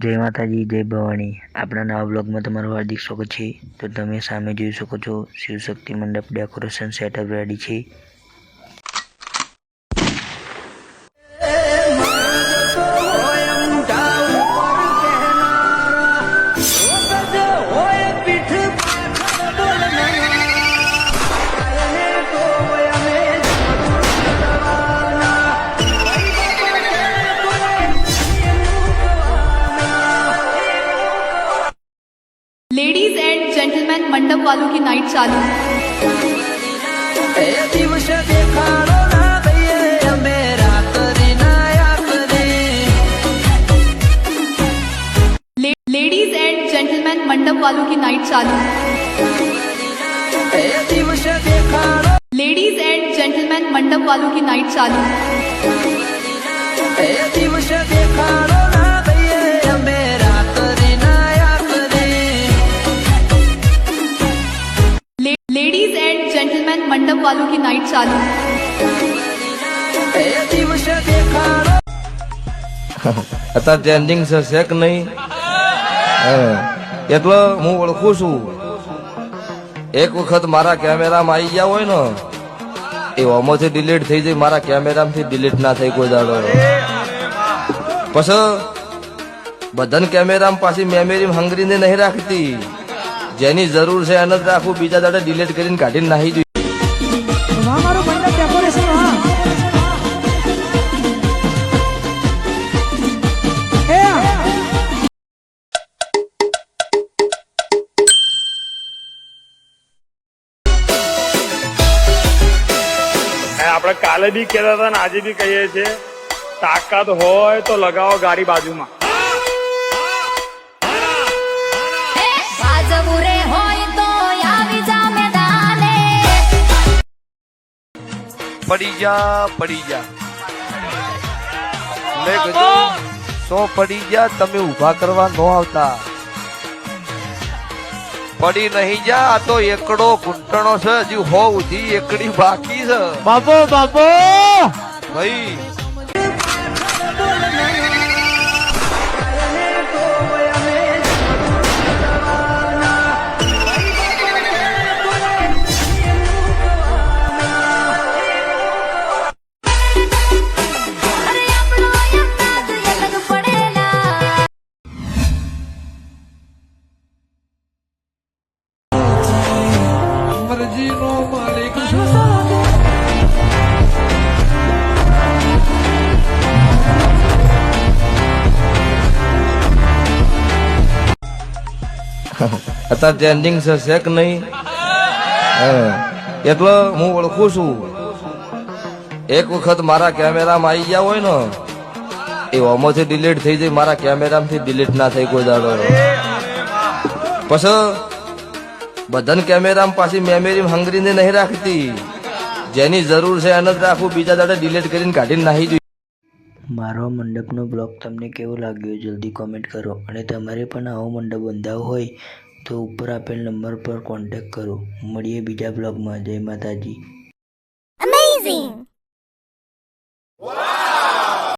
જય માતાજી, જય ભવાની। આપણા નવા બ્લોગમાં તમારું હાર્દિક સ્વાગત છે। તો તમે સામે જોઈ શકો છો શિવશક્તિ મંડપ ડેકોરેશન સેટઅપ રેડી છે। लेडीज एंड जेंटलमैन मंडप वालों की नाइट चालू। लेडीज एंड जेंटलमैन मंडप वालों की नाइट चालू। लेडीज एंड जेंटलमैन मंडप वालों की नाइट चालू। लेडीज एंड जेंटलमैन मंडप वालों की नाइट चालू। અત્યારે ટ્રેન્ડિંગ છે કે નહીં? એટલે હું ઓળખું છું। એક વખત મારા કેમેરામાં આવી ગયા હોય ને એ ઓમાંથી ડિલીટ થઈ જાય, મારા કેમેરામાંથી ડિલીટ ના થઈ કોઈ દાડો। પછી બધાને કેમેરામાં પાછી મેમરી હંગરીને નહીં રાખતી, જેની જરૂર છે એને જ રાખવું, બીજા દાડે ડિલીટ કરીને કાઢીને નાહી દઉં। આપણે કાલે બી કહેતા હતા ને આજે બી કહીએ છીએ, તાકાત હોય તો લગાવો ગાડી બાજુમાં। પડી જા મેં કીધું 100 પડી જા, તમે ઉભા કરવા ન આવતા। પડી નહીં જા, આ તો એકડો ઘૂંટણો છે, હજી 100 ઉધી એકડી બાકી છે। બાપો ભાઈ મરજીનો માલિક અત્યારે ટ્રેન્ડિંગ છે કે નહીં? એટલે હું ઓળખું છું। એક વખત મારા કેમેરામાં આવી ગયા હોય ને એ ઓમાંથી ડિલીટ થઈ જાય, મારા કેમેરામાંથી ડિલીટ ના થઈ કોઈ દાડો। પછી બધાને કેમેરામાં પાછી મેમરી હંગરીને નહીં રાખતી, જેની જરૂર છે એને જ રાખવું, બીજા દાડે ડિલીટ કરીને કાઢીને નાહી દઉં। મારો મંડપનો બ્લોગ તમને કેવો લાગ્યો જલ્દી કોમેન્ટ કરો। અને તમારે પણ આવો મંડપ બંધાવવો હોય તો ઉપર આપેલ નંબર પર કોન્ટેક્ટ કરો। મળીએ બીજા બ્લોગમાં। જય માતાજી।